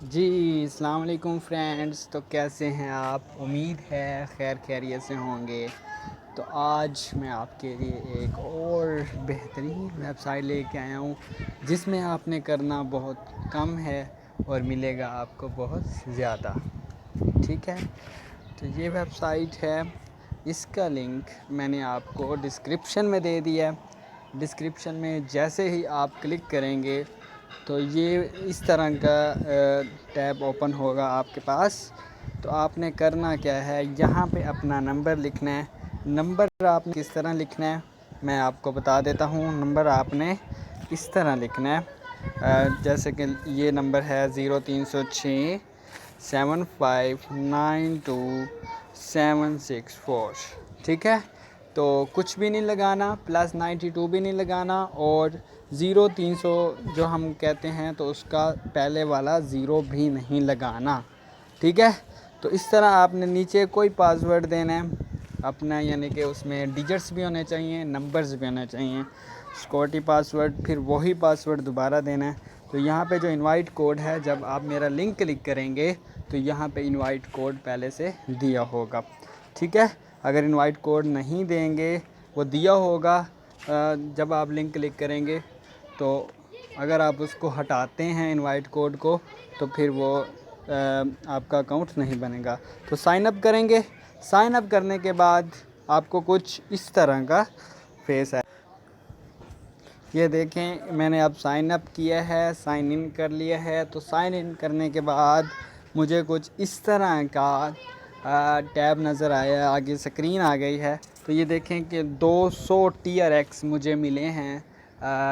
जी, अस्सलाम वालेकुम फ्रेंड्स। तो कैसे हैं आप? उम्मीद है खैर खैरियत से होंगे। तो आज मैं आपके लिए एक और बेहतरीन वेबसाइट लेके आया हूँ जिसमें आपने करना बहुत कम है और मिलेगा आपको बहुत ज़्यादा। ठीक है, तो ये वेबसाइट है, इसका लिंक मैंने आपको डिस्क्रिप्शन में दे दिया है। डिस्क्रिप्शन में जैसे ही आप क्लिक करेंगे तो ये इस तरह का टैब ओपन होगा आपके पास। तो आपने करना क्या है, यहाँ पे अपना नंबर लिखना है। नंबर आपने किस तरह लिखना है मैं आपको बता देता हूँ। नंबर आपने इस तरह लिखना है, जैसे कि ये नंबर है 0306 7592 764। ठीक है, तो कुछ भी नहीं लगाना, +92 भी नहीं लगाना, और 0300 जो हम कहते हैं तो उसका पहले वाला ज़ीरो भी नहीं लगाना। ठीक है, तो इस तरह आपने नीचे कोई पासवर्ड देना है अपना, यानी कि उसमें डिजिट्स भी होने चाहिए, नंबर्स भी होने चाहिए, सिक्योरिटी पासवर्ड, फिर वही पासवर्ड दोबारा देना है। तो यहाँ पे जो इनवाइट कोड है, जब आप मेरा लिंक क्लिक करेंगे तो यहाँ पे इनवाइट कोड पहले से दिया होगा। ठीक है, अगर इनवाइट कोड नहीं देंगे, वो दिया होगा जब आप लिंक क्लिक करेंगे, तो अगर आप उसको हटाते हैं इनवाइट कोड को तो फिर वो आपका अकाउंट नहीं बनेगा। तो साइन अप करेंगे। साइन अप करने के बाद आपको कुछ इस तरह का फेस है। ये देखें, मैंने अब साइन अप किया है, साइन इन कर लिया है। तो साइन इन करने के बाद मुझे कुछ इस तरह का टैब नज़र आया, आगे स्क्रीन आ गई है। तो ये देखें कि 200 TRX मुझे मिले हैं,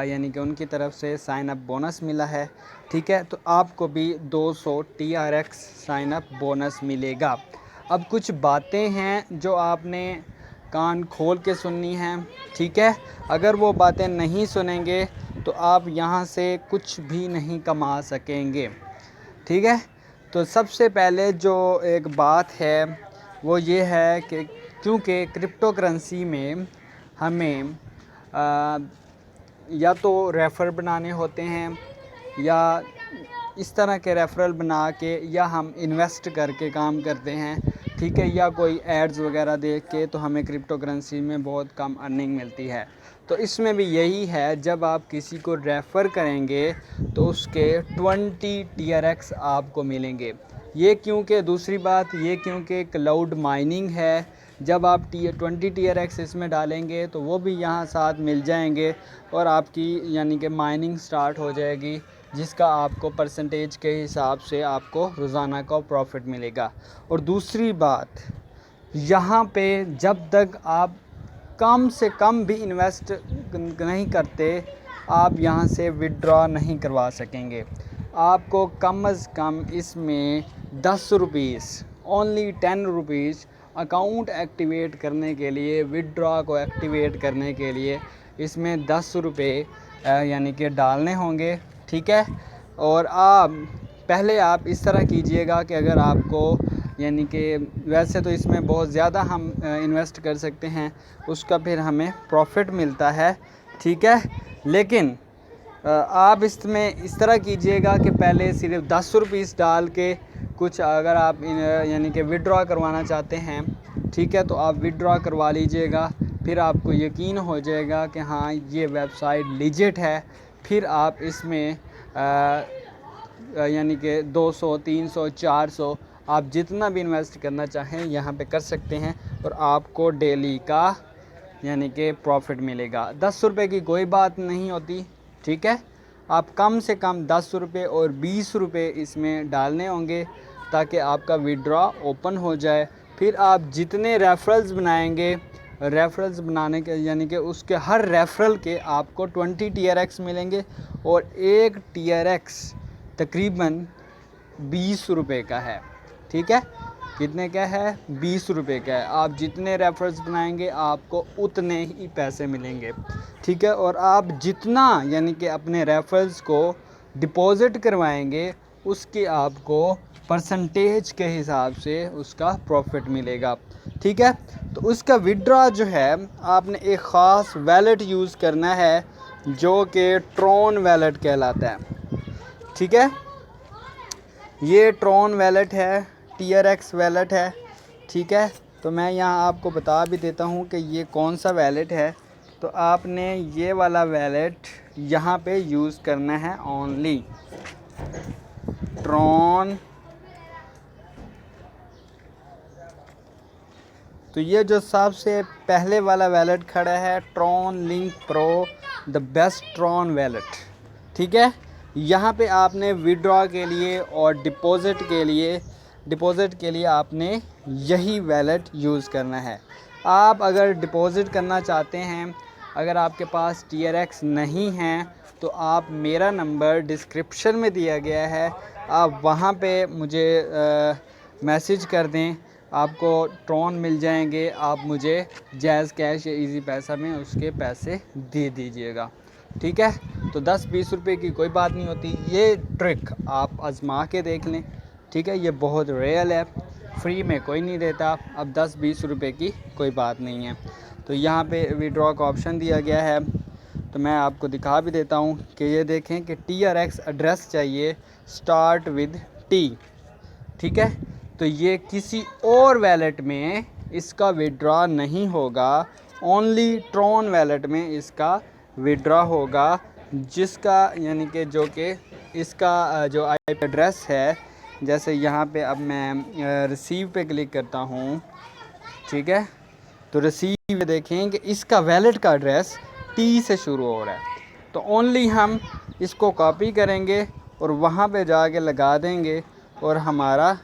यानी कि उनकी तरफ से साइन अप बोनस मिला है। ठीक है, तो आपको भी 200 TRX साइन अप बोनस मिलेगा। अब कुछ बातें हैं जो आपने कान खोल के सुननी है। ठीक है, अगर वो बातें नहीं सुनेंगे तो आप यहाँ से कुछ भी नहीं कमा सकेंगे। ठीक है, तो सबसे पहले जो एक बात है वो ये है कि क्योंकि क्रिप्टो करेंसी में हमें या तो रेफ़र बनाने होते हैं, या इस तरह के रेफरल बना के, या हम इन्वेस्ट करके काम करते हैं। ठीक है, या कोई एड्स वगैरह देख के, तो हमें क्रिप्टो करेंसी में बहुत कम अर्निंग मिलती है। तो इसमें भी यही है, जब आप किसी को रेफ़र करेंगे तो उसके 20 TRX आपको मिलेंगे। ये क्योंकि दूसरी बात ये क्योंकि क्लाउड माइनिंग है। जब आप 20 TRX इसमें डालेंगे तो वो भी यहाँ साथ मिल जाएंगे और आपकी यानी कि माइनिंग स्टार्ट हो जाएगी, जिसका आपको परसेंटेज के हिसाब से आपको रोज़ाना का प्रॉफिट मिलेगा। और दूसरी बात, यहाँ पे जब तक आप कम से कम भी इन्वेस्ट नहीं करते, आप यहाँ से विड्रॉ नहीं करवा सकेंगे। आपको कम से कम इसमें 10 rupees, only 10 rupees account activate करने के लिए, विड्रॉ को एक्टिवेट करने के लिए इसमें 10 रुपये यानी कि डालने होंगे। ठीक है, और पहले आप इस तरह कीजिएगा कि अगर आपको यानी कि वैसे तो इसमें बहुत ज़्यादा हम इन्वेस्ट कर सकते हैं, उसका फिर हमें प्रॉफिट मिलता है। ठीक है, लेकिन आप इसमें इस तरह कीजिएगा कि पहले सिर्फ 10 रुपीस डाल के कुछ, अगर आप यानी कि विड्रॉ करवाना चाहते हैं, ठीक है, तो आप विड्रॉ करवा लीजिएगा। फिर आपको यकीन हो जाएगा कि हाँ ये वेबसाइट लीजिट है। फिर आप इसमें यानी कि 200, 300, 400 आप जितना भी इन्वेस्ट करना चाहें यहाँ पे कर सकते हैं, और आपको डेली का यानी कि प्रॉफिट मिलेगा। 10 रुपये की कोई बात नहीं होती। ठीक है, आप कम से कम 10 रुपये और 20 रुपये इसमें डालने होंगे ताकि आपका विड्रॉ ओपन हो जाए। फिर आप जितने रेफरल्स बनाएंगे, रेफरल्स बनाने के यानी कि उसके हर रेफरल के आपको 20 TRX मिलेंगे, और एक TRX तकरीबन 20 रुपये का है। ठीक है, कितने का है? 20 रुपये का है। आप जितने रेफरल्स बनाएंगे आपको उतने ही पैसे मिलेंगे। ठीक है, और आप जितना यानी कि अपने रेफरल्स को डिपॉज़िट करवाएंगे उसके आपको परसेंटेज के हिसाब से उसका प्रॉफिट मिलेगा। ठीक है, तो उसका विड्रॉ जो है आपने एक ख़ास वैलेट यूज़ करना है जो कि ट्रॉन वैलेट कहलाता है। ठीक है, ये ट्रॉन वैलेट है, TRX वैलेट है, ठीक है। तो मैं यहाँ आपको बता भी देता हूँ कि ये कौन सा वैलेट है। तो आपने ये वाला वैलेट यहाँ पे यूज़ करना है, ओनली ट्रॉन। तो ये जो सबसे पहले वाला वैलेट खड़ा है, Tron link pro, the best Tron wallet, ठीक है। यहाँ पे आपने विड्रॉ के लिए और डिपॉज़िट के लिए आपने यही वैलेट यूज़ करना है। आप अगर डिपॉज़िट करना चाहते हैं, अगर आपके पास TRX नहीं है, तो आप मेरा नंबर डिस्क्रिप्शन में दिया गया है, आप वहाँ पे मुझे मैसेज कर दें, आपको ट्रॉन मिल जाएंगे। आप मुझे जैज़ कैश या इजी पैसा में उसके पैसे दे दीजिएगा, ठीक है। तो 10-20 रुपए की कोई बात नहीं होती, ये ट्रिक आप आजमा के देख लें, ठीक है। ये बहुत रियल है, फ्री में कोई नहीं देता। अब 10-20 रुपए की कोई बात नहीं है। तो यहाँ पे विड्रॉ का ऑप्शन दिया गया है, तो मैं आपको दिखा भी देता हूँ कि ये देखें कि TRX एड्रेस चाहिए स्टार्ट विद T, ठीक है। तो ये किसी और वैलेट में इसका विड्रॉ नहीं होगा, ओनली ट्रॉन वैलेट में इसका विड्रॉ होगा, जिसका यानी कि जो कि इसका जो IP एड्रेस है, जैसे यहाँ पे अब मैं रिसीव पे क्लिक करता हूँ, ठीक है। तो रिसीव देखें कि इसका वैलेट का एड्रेस T से शुरू हो रहा है। तो ओनली हम इसको कॉपी करेंगे और वहाँ पे जाके लगा देंगे, और हमारा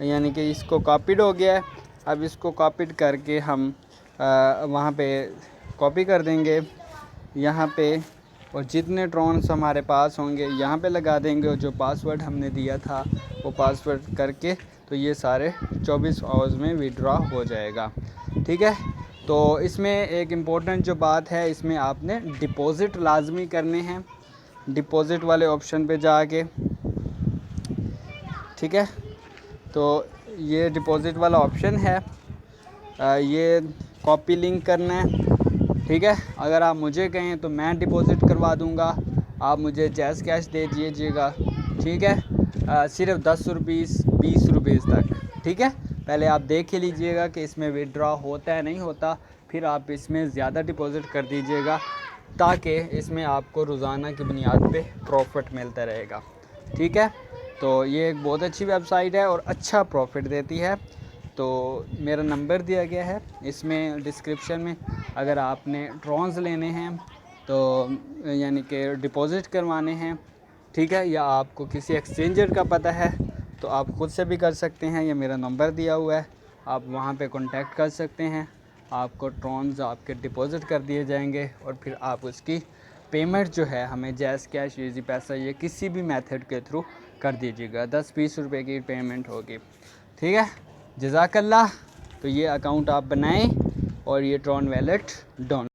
यानी कि इसको कॉपीड हो गया है। अब इसको कॉपीड करके हम वहाँ पे कॉपी कर देंगे यहाँ पे, और जितने ट्रॉन्स हमारे पास होंगे यहाँ पे लगा देंगे, और जो पासवर्ड हमने दिया था वो पासवर्ड करके, तो ये सारे 24 आवर्स में विड्रॉ हो जाएगा, ठीक है। तो इसमें एक इम्पोर्टेंट जो बात है, इसमें आपने डिपॉज़िट लाजमी करने हैं, डिपॉज़िट वाले ऑप्शन पे जाके, ठीक है। तो ये डिपॉज़िट वाला ऑप्शन है, ये कॉपी लिंक करना है, ठीक है। अगर आप मुझे कहें तो मैं डिपॉज़िट करवा दूंगा, आप मुझे जैज़ कैश दे दीजिएगा, ठीक है। सिर्फ 10 रुपीस 20 रुपीस तक, ठीक है। पहले आप देख ही लीजिएगा कि इसमें विड्रॉ होता है नहीं होता, फिर आप इसमें ज़्यादा डिपॉज़िट कर दीजिएगा, ताकि इसमें आपको रोज़ाना की बुनियाद पे प्रॉफिट मिलता रहेगा, ठीक है। तो ये एक बहुत अच्छी वेबसाइट है और अच्छा प्रॉफिट देती है। तो मेरा नंबर दिया गया है इसमें डिस्क्रिप्शन में। अगर आपने ट्रॉन्स लेने हैं, तो यानी कि डिपॉज़िट करवाने हैं, ठीक है, या आपको किसी एक्सचेंजर का पता है, तो आप ख़ुद से भी कर सकते हैं। ये मेरा नंबर दिया हुआ है, आप वहाँ पे कांटेक्ट कर सकते हैं। आपको ट्रॉन्स आपके डिपॉज़िट कर दिए जाएंगे, और फिर आप उसकी पेमेंट जो है हमें जैज़ कैश, इजी पैसा, ये किसी भी मेथड के थ्रू कर दीजिएगा। 10-20 रुपए की पेमेंट होगी, ठीक है। जज़ाकल्लाह। तो ये अकाउंट आप बनाएं और ये ट्रॉन वैलेट डाउन